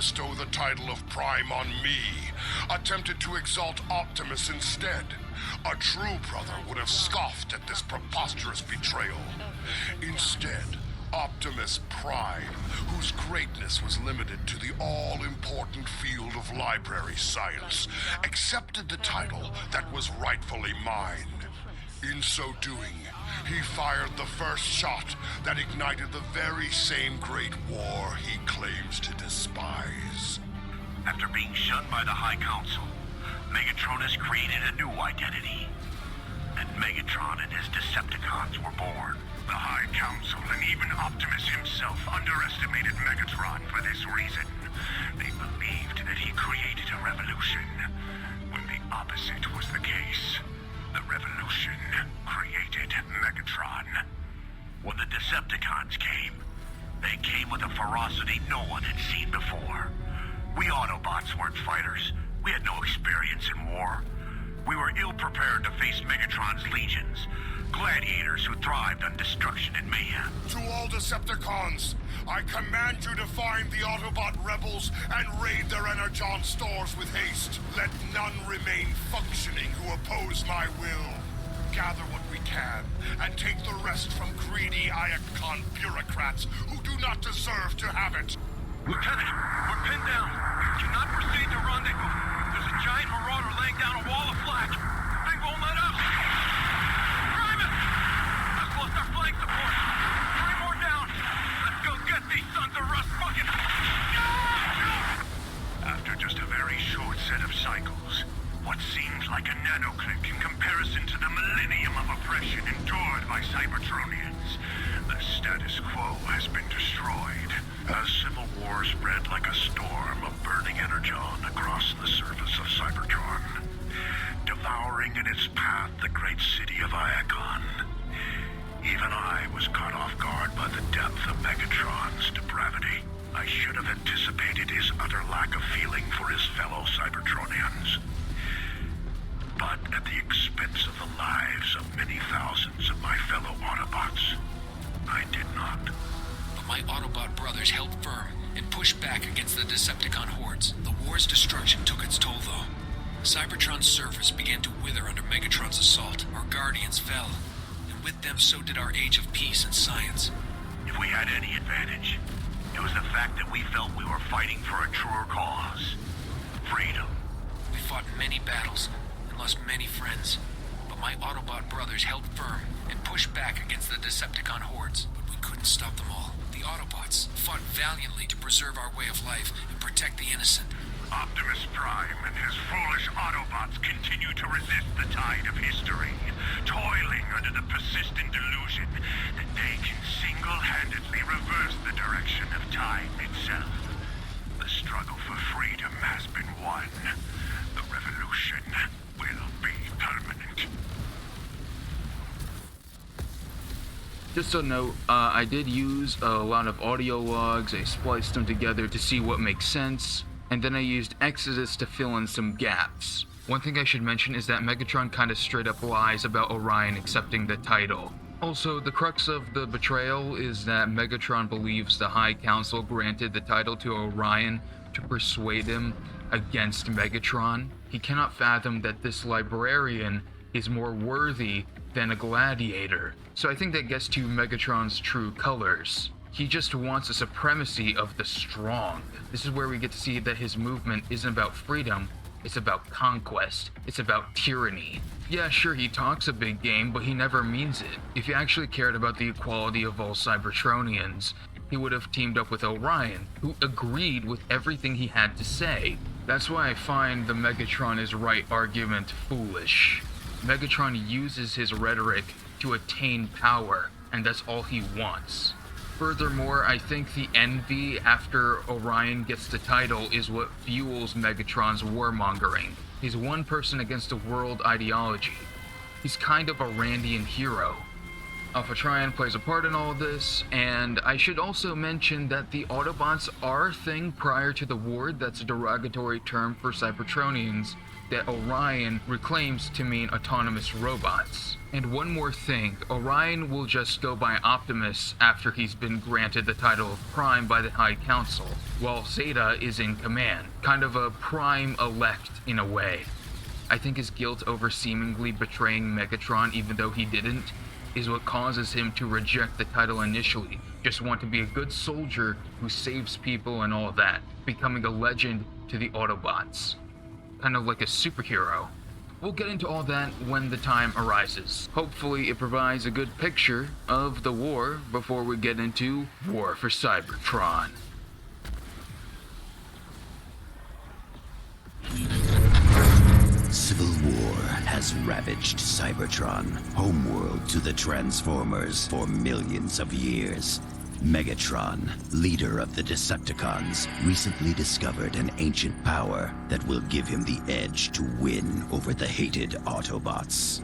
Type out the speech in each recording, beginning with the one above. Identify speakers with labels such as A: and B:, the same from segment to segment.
A: bestow the title of Prime on me, attempted to exalt Optimus instead. A true brother would have scoffed at this preposterous betrayal. Instead, Optimus Prime, whose greatness was limited to the all-important field of library science, accepted the title that was rightfully mine. In so doing, he fired the first shot that ignited the very same great war he claims to despise.
B: After being shunned by the High Council, Megatron has created a new identity. And Megatron and his Decepticons were born. The High Council and even Optimus himself underestimated Megatron for this reason. They believed that he created a revolution, when the opposite was the case. The revolution created Megatron. When the Decepticons came, they came with a ferocity no one had seen before. We Autobots weren't fighters. We had no experience in war. We were ill-prepared to face Megatron's legions, gladiators who thrived on destruction and mayhem.
A: To all Decepticons, I command you to find the Autobot rebels and raid their Energon stores with haste. Let none remain functioning who oppose my will. Gather what we can, and take the rest from greedy Iacon bureaucrats who do not deserve to have it.
C: Lieutenant, we're pinned down. Cannot proceed to rendezvous. There's a giant marauder laying down a wall of flak. Thing won't let up. Primus! Just lost our flank support. 3 more down. Let's go get these sons of rust buckets.
B: After just a very short set of cycles, what seems like a nanoclick in comparison to the millennium of oppression endured by Cybertronians, the status quo has been destroyed. As civil war spread like a storm of burning energon across the surface of Cybertron, devouring in its path the great city of Iacon. Even I was caught off guard by the depth of Megatron's depravity. I should have anticipated his utter lack of feeling for his fellow Cybertronians. But at the expense of the lives of many thousands of my fellow Autobots, I did not.
D: But my Autobot brothers held firm and pushed back against the Decepticon hordes. The war's destruction took its toll, though. Cybertron's surface began to wither under Megatron's assault. Our guardians fell, and with them so did our age of peace and science.
B: If we had any advantage, it was the fact that we felt we were fighting for a truer cause. Freedom.
D: We fought many battles and lost many friends, but my Autobot brothers held firm and pushed back against the Decepticon hordes. But we couldn't stop them all. The Autobots fought valiantly to preserve our way of life and protect the innocent.
B: Optimus Prime and his foolish Autobots continue to resist the tide of history, toiling under the persistent delusion that they can single-handedly reverse the direction of time itself. The struggle for freedom has been won. The revolution will be permanent.
E: Just a note, I did use a lot of audio logs. I spliced them together to see what makes sense, and then I used Exodus to fill in some gaps. One thing I should mention is that Megatron kinda straight up lies about Orion accepting the title. Also, the crux of the betrayal is that Megatron believes the High Council granted the title to Orion to persuade him against Megatron. He cannot fathom that this librarian is more worthy than a gladiator. So I think that gets to Megatron's true colors. He just wants a supremacy of the strong. This is where we get to see that his movement isn't about freedom, it's about conquest. It's about tyranny. Yeah, sure, he talks a big game, but he never means it. If he actually cared about the equality of all Cybertronians, he would have teamed up with Orion, who agreed with everything he had to say. That's why I find the Megatron is right argument foolish. Megatron uses his rhetoric to attain power, and that's all he wants. Furthermore, I think the envy after Orion gets the title is what fuels Megatron's warmongering. He's one person against a world ideology. He's kind of a Randian hero. Alpha Trion plays a part in all of this, and I should also mention that the Autobots are a thing prior to the war. That's a derogatory term for Cybertronians that Orion reclaims to mean autonomous robots. And one more thing, Orion will just go by Optimus after he's been granted the title of Prime by the High Council, while Zeta is in command, kind of a Prime elect in a way. I think his guilt over seemingly betraying Megatron even though he didn't is what causes him to reject the title initially, just want to be a good soldier who saves people and all that, becoming a legend to the Autobots. Kind of like a superhero. We'll get into all that when the time arises. Hopefully it provides a good picture of the war before we get into War for Cybertron.
F: Civil war has ravaged Cybertron, homeworld to the Transformers, for millions of years. Megatron, leader of the Decepticons, recently discovered an ancient power that will give him the edge to win over the hated Autobots.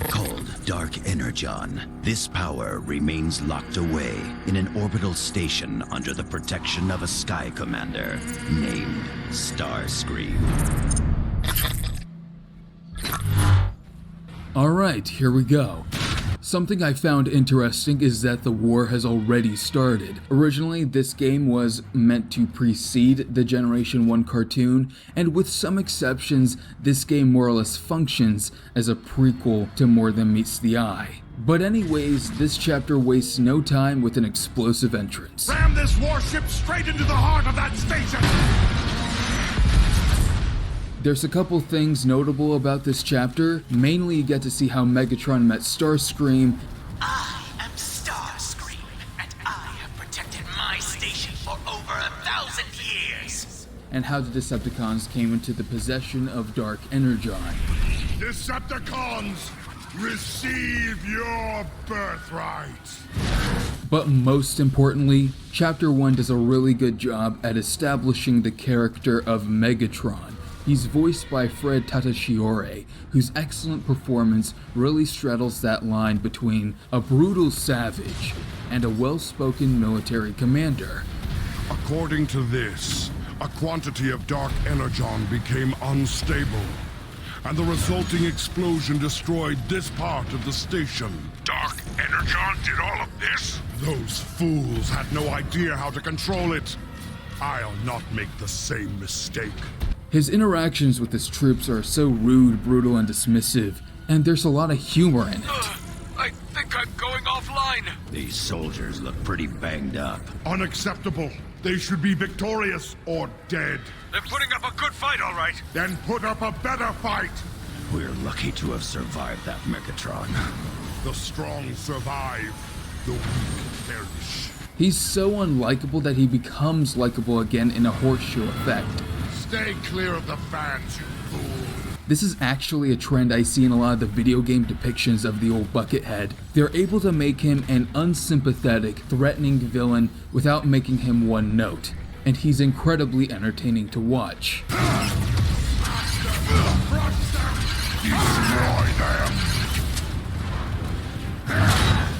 F: Called Dark Energon, this power remains locked away in an orbital station under the protection of a Sky Commander named Starscream.
G: Alright, here we go. Something I found interesting is that the war has already started. Originally, this game was meant to precede the Generation 1 cartoon, and with some exceptions, this game more or less functions as a prequel to More Than Meets the Eye. But anyways, this chapter wastes no time with an explosive entrance.
A: Ram this warship straight into the heart of that station!
G: There's a couple things notable about this chapter. Mainly you get to see how Megatron met Starscream.
H: I am Starscream, and I have protected my station for over 1,000 years.
G: And how the Decepticons came into the possession of Dark Energon.
A: Decepticons, receive your birthright!
G: But most importantly, Chapter 1 does a really good job at establishing the character of Megatron. He's voiced by Fred Tatasciore, whose excellent performance really straddles that line between a brutal savage and a well-spoken military commander.
A: According to this, a quantity of Dark Energon became unstable, and the resulting explosion destroyed this part of the station.
B: Dark Energon did all of this?
A: Those fools had no idea how to control it. I'll not make the same mistake.
G: His interactions with his troops are so rude, brutal, and dismissive, and there's a lot of humor in it.
C: I think I'm going offline.
F: These soldiers look pretty banged up.
A: Unacceptable. They should be victorious or dead.
C: They're putting up a good fight, all right.
A: Then put up a better fight.
F: We're lucky to have survived that Megatron.
A: The strong survive, the weak perish.
G: He's so unlikable that he becomes likable again in a horseshoe effect.
A: Stay clear of the fans, you fool.
G: This is actually a trend I see in a lot of the video game depictions of the old Buckethead. They're able to make him an unsympathetic, threatening villain without making him one note, and he's incredibly entertaining to watch.
A: Destroy them!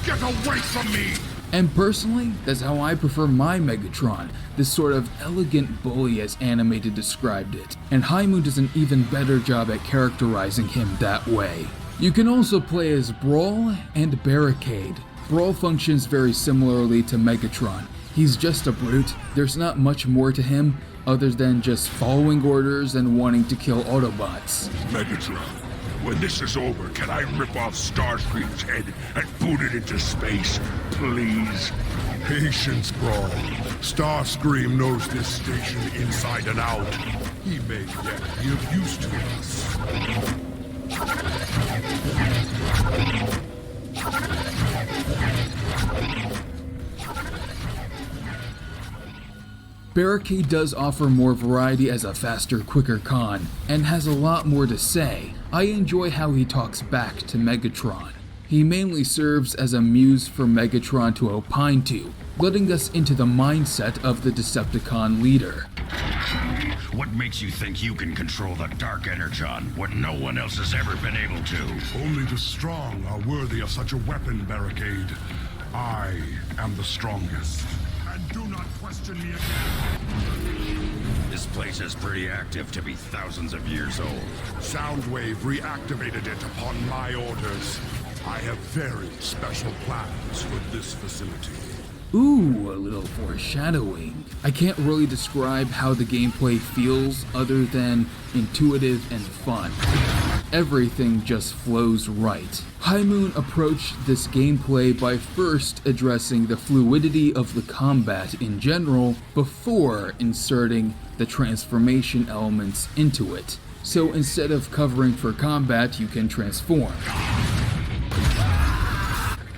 A: Get away from me!
G: And personally, that's how I prefer my Megatron, this sort of elegant bully as Animated described it. And High Moon does an even better job at characterizing him that way. You can also play as Brawl and Barricade. Brawl functions very similarly to Megatron. He's just a brute, there's not much more to him other than just following orders and wanting to kill Autobots.
B: Megatron, when this is over, can I rip off Starscream's head and boot it into space, please?
A: Patience, Brawl. Starscream knows this station inside and out. He may yet be of use to us.
G: Barricade does offer more variety as a faster, quicker Khan, and has a lot more to say. I enjoy how he talks back to Megatron. He mainly serves as a muse for Megatron to opine to, letting us into the mindset of the Decepticon leader.
F: What makes you think you can control the Dark Energon when no one else has ever been able to?
A: Only the strong are worthy of such a weapon, Barricade. I am the strongest. And do not question me again.
F: This place is pretty active to be thousands of years old.
A: Soundwave reactivated it upon my orders. I have very special plans for this facility.
G: Ooh, a little foreshadowing. I can't really describe how the gameplay feels other than intuitive and fun. Everything just flows right. High Moon approached this gameplay by first addressing the fluidity of the combat in general before inserting the transformation elements into it. So instead of covering for combat, you can transform.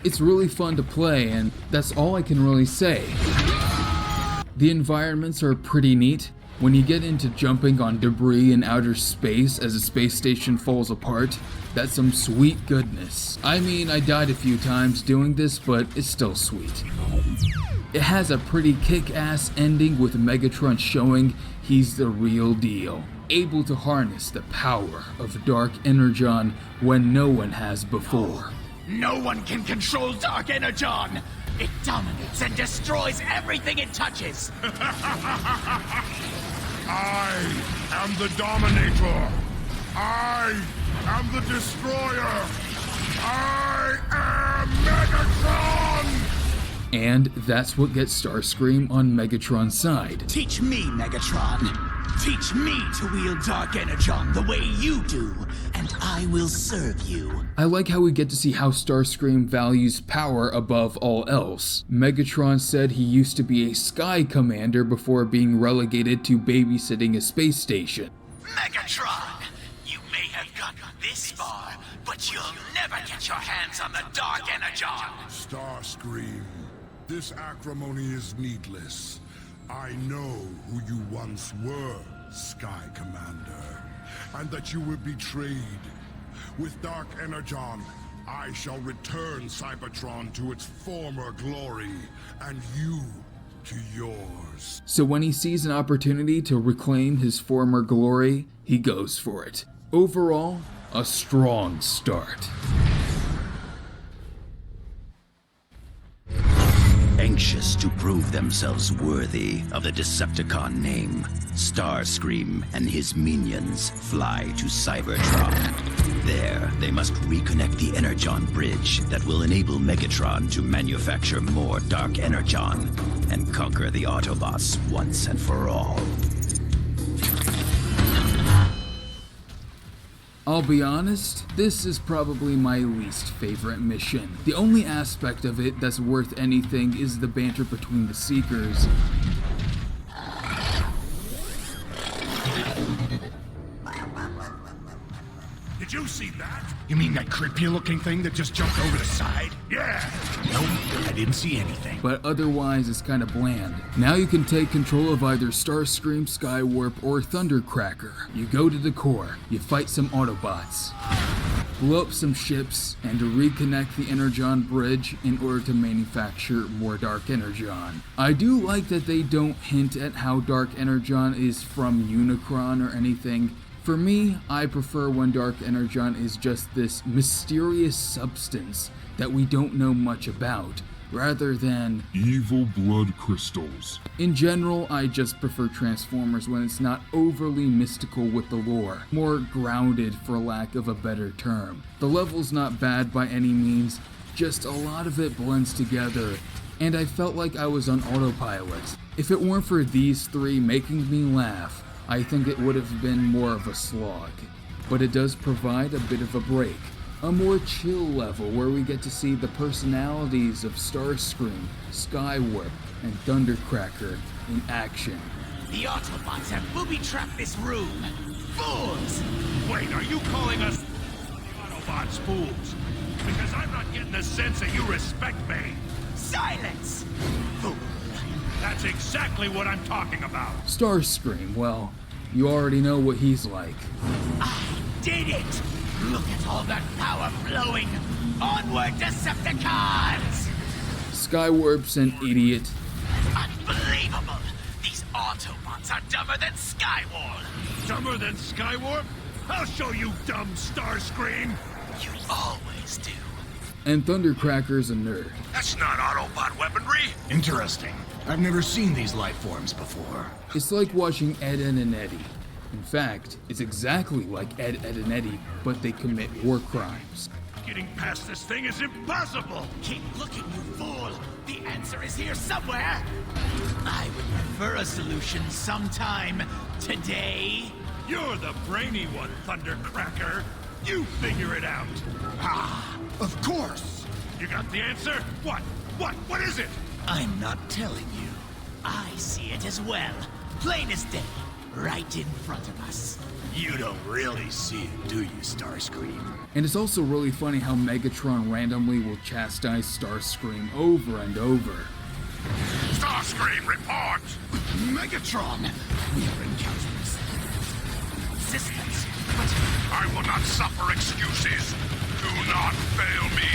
G: It's really fun to play, and that's all I can really say. The environments are pretty neat. When you get into jumping on debris in outer space as a space station falls apart, that's some sweet goodness. I mean, I died a few times doing this, but it's still sweet. It has a pretty kick-ass ending with Megatron showing he's the real deal, able to harness the power of Dark Energon when no one has before.
H: No one can control Dark Energon! It dominates and destroys everything it touches!
A: I am the Dominator! I am the Destroyer! I am Megatron!
G: And that's what gets Starscream on Megatron's side.
H: Teach me, Megatron! Teach me to wield Dark Energon the way you do, and I will serve you.
G: I like how we get to see how Starscream values power above all else. Megatron said he used to be a Sky Commander before being relegated to babysitting a space station.
H: Megatron! You may have gotten this far, but you'll never get your hands on the Dark Energon!
A: Starscream, this acrimony is needless. I know who you once were, Sky Commander, and that you were betrayed. With Dark Energon, I shall return Cybertron to its former glory, and you to yours.
G: So when he sees an opportunity to reclaim his former glory, he goes for it. Overall, a strong start.
F: Anxious to prove themselves worthy of the Decepticon name, Starscream and his minions fly to Cybertron. There, they must reconnect the Energon bridge that will enable Megatron to manufacture more Dark Energon and conquer the Autobots once and for all.
G: I'll be honest, this is probably my least favorite mission. The only aspect of it that's worth anything is the banter between the Seekers.
A: Did you see that? You mean that creepy-looking thing that just jumped over the side? Yeah! Nope, I didn't see anything.
G: But otherwise it's kinda bland. Now you can take control of either Starscream, Skywarp, or Thundercracker. You go to the core, you fight some Autobots, blow up some ships, and to reconnect the Energon bridge in order to manufacture more Dark Energon. I do like that they don't hint at how Dark Energon is from Unicron or anything. For me, I prefer when Dark Energon is just this mysterious substance that we don't know much about, rather than
I: evil blood crystals.
G: In general, I just prefer Transformers when it's not overly mystical with the lore, more grounded for lack of a better term. The level's not bad by any means, just a lot of it blends together, and I felt like I was on autopilot. If it weren't for these three making me laugh, I think it would have been more of a slog. But it does provide a bit of a break. A more chill level where we get to see the personalities of Starscream, Skywarp, and Thundercracker in action.
H: The Autobots have booby-trapped this room! Fools!
B: Wait, are you calling us the Autobots fools? Because I'm not getting the sense that you respect me.
H: Silence! Fool!
B: That's exactly what I'm talking about.
G: Starscream, well, you already know what he's like.
H: I did it! Look at all that power flowing! Onward, Decepticons!
G: Skywarp's an idiot.
H: Unbelievable! These Autobots are dumber than Skywarp!
B: Dumber than Skywarp? I'll show you, dumb Starscream!
H: You always do.
G: And Thundercracker's a nerd.
B: That's not Autobot weaponry!
J: Interesting. I've never seen these life forms before.
G: It's like watching Ed, Edd and Eddy. In fact, it's exactly like Ed, Edd and Eddy, but they commit war crimes.
B: Getting past this thing is impossible!
H: Keep looking, you fool! The answer is here somewhere! I would prefer a solution sometime today.
B: You're the brainy one, Thundercracker! You figure it out!
J: Ah, of course!
B: You got the answer? What? What is it?
H: I'm not telling you. I see it as well. Plain as day. Right in front of us.
J: You don't really see it, do you, Starscream?
G: And it's also really funny how Megatron randomly will chastise Starscream over and over.
A: Starscream, report!
J: Megatron! We are encountering
H: Resistance. But
A: I will not suffer excuses. Do not fail me.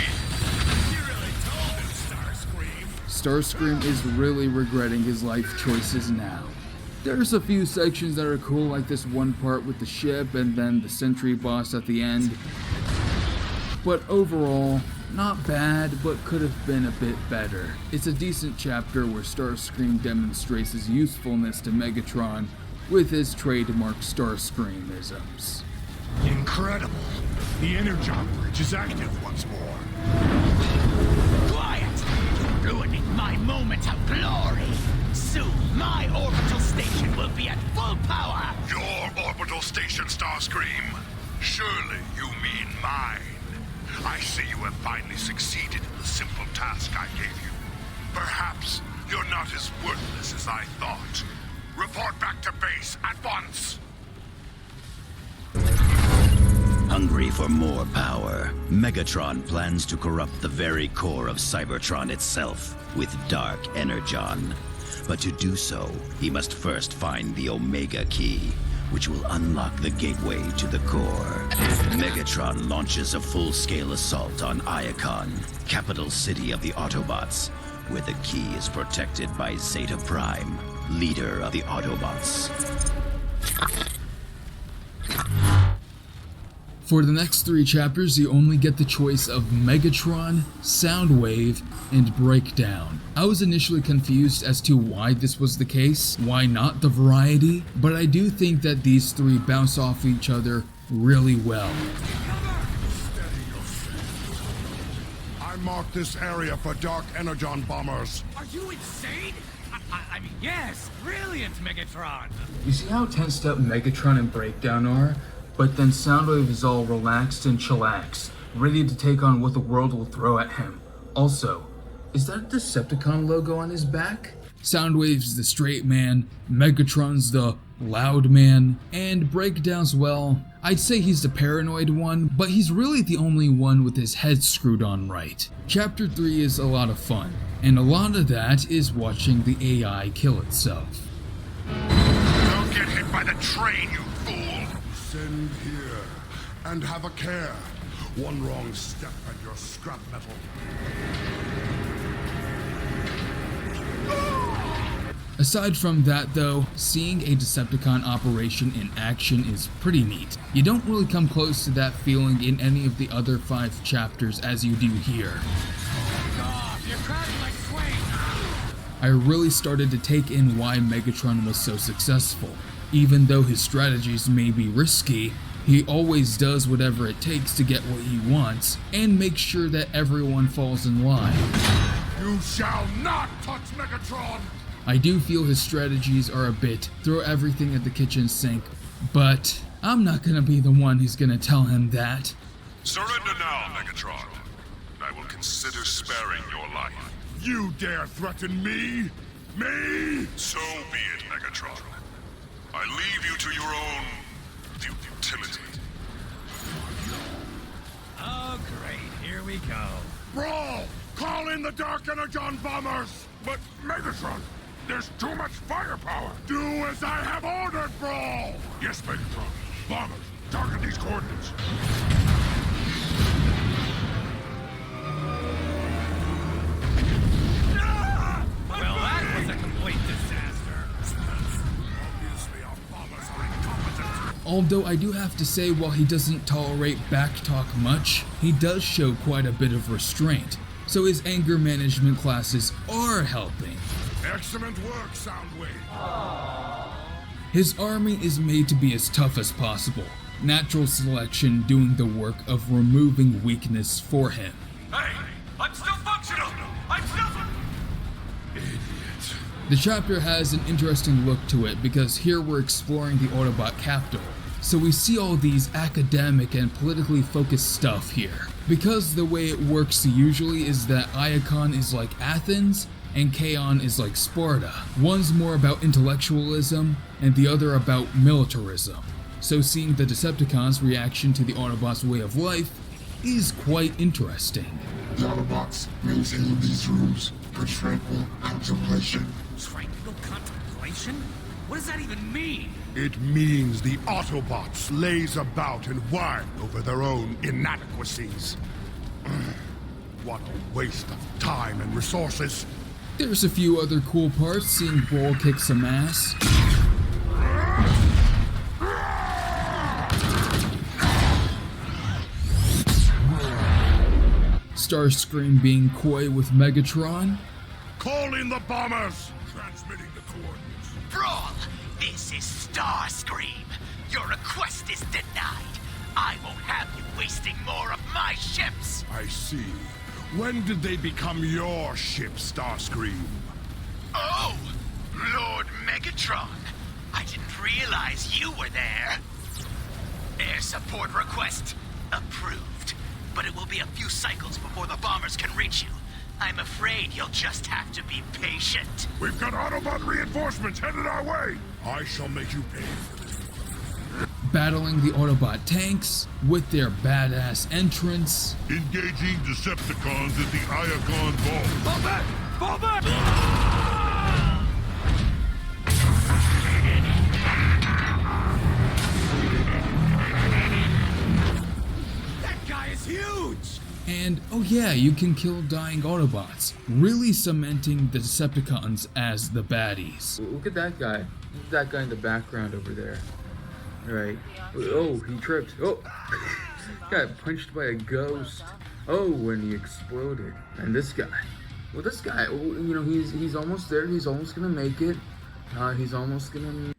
B: You really told him, Starscream.
G: Starscream is really regretting his life choices now. There's a few sections that are cool, like this one part with the ship and then the Sentry boss at the end. But overall, not bad, but could have been a bit better. It's a decent chapter where Starscream demonstrates his usefulness to Megatron with his trademark Starscreamisms.
J: Incredible! The Energon Bridge is active once more.
H: quiet! You're ruining my moment of glory. Soon, my orbital station will be at full power.
A: Your orbital station, Starscream. Surely you mean mine. I see you have finally succeeded in the simple task I gave you. Perhaps you're not as worthless as I thought. Report back to base at once.
F: Hungry for more power, Megatron plans to corrupt the very core of Cybertron itself with Dark Energon. But to do so, he must first find the Omega Key, which will unlock the gateway to the core. Megatron launches a full-scale assault on Iacon, capital city of the Autobots, where the key is protected by Zeta Prime, leader of the Autobots.
G: For the next 3 chapters, you only get the choice of Megatron, Soundwave, and Breakdown. I was initially confused as to why this was the case, why not the variety, but I do think that these 3 bounce off each other really well.
A: I marked this area for Dark Energon bombers.
C: Are you insane? I mean, yes, brilliant, Megatron.
E: You see how tensed up Megatron and Breakdown are? But then Soundwave is all relaxed and chillaxed, ready to take on what the world will throw at him. Also, is that a Decepticon logo on his back?
G: Soundwave's the straight man, Megatron's the loud man, and Breakdown's, well, I'd say he's the paranoid one, but he's really the only one with his head screwed on right. Chapter 3 is a lot of fun, and a lot of that is watching the AI kill itself.
A: Don't get hit by the train, you fool!
K: Send here, and have a care. One wrong step and you're scrap metal.
G: Aside from that though, seeing a Decepticon operation in action is pretty neat. You don't really come close to that feeling in any of the other 5 chapters as you do here.
C: You're crowding like Swain.
G: I really started to take in why Megatron was so successful. Even though his strategies may be risky, he always does whatever it takes to get what he wants, and makes sure that everyone falls in line.
K: You shall not touch Megatron!
G: I do feel his strategies are a bit throw everything at the kitchen sink, but I'm not gonna be the one who's gonna tell him that.
A: Surrender now, Megatron. I will consider sparing your life.
K: You dare threaten me? Me?
A: So be it, Megatron. I leave you to your own futility.
C: Oh, great. Here we go.
K: Brawl! Call in the Dark Energon bombers!
A: But, Megatron, there's too much firepower.
K: Do as I have ordered, Brawl!
A: Yes, Megatron. Bombers, target these coordinates.
C: Well, that was a complete disaster.
G: Although I do have to say, while he doesn't tolerate backtalk much, he does show quite a bit of restraint, so his anger management classes are helping.
K: Excellent work, Soundwave.
G: His army is made to be as tough as possible, natural selection doing the work of removing weakness for him.
C: Hey, I'm still functional! I'm still...
K: Idiot.
G: The chapter has an interesting look to it because here we're exploring the Autobot capital, so we see all these academic and politically focused stuff here. Because the way it works usually is that Iacon is like Athens, and Kaon is like Sparta. One's more about intellectualism, and the other about militarism. So seeing the Decepticons' reaction to the Autobots' way of life is quite interesting.
K: The Autobots maintain these rooms for tranquil contemplation.
H: Tranquil contemplation? What does that even mean?
K: It means the Autobots laze about and whine over their own inadequacies. What a waste of time and resources.
G: There's a few other cool parts, seeing Brawl kick some ass. Starscream being coy with Megatron.
K: Call in the bombers! Transmitting the coordinates.
H: Brawl, this is Starscream. Your request is denied. I won't have you wasting more of my ships.
K: I see. When did they become your ship, Starscream?
H: Oh, Lord Megatron. I didn't realize you were there. Air support request approved. But it will be a few cycles before the bombers can reach you. I'm afraid you'll just have to be patient.
K: We've got Autobot reinforcements headed our way! I shall make you pay for this.
G: Battling the Autobot tanks with their badass entrance.
K: Engaging Decepticons at the Iacon Vault.
C: Fall back! Fall back!
H: That guy is huge!
G: And, oh yeah, you can kill dying Autobots, really cementing the Decepticons as the baddies.
E: Look at that guy. Look at that guy in the background over there. Right. Oh, he tripped. Oh, got punched by a ghost. Oh, when he exploded. And this guy. Well, this guy, you know, he's almost there. He's almost gonna make it. He's almost gonna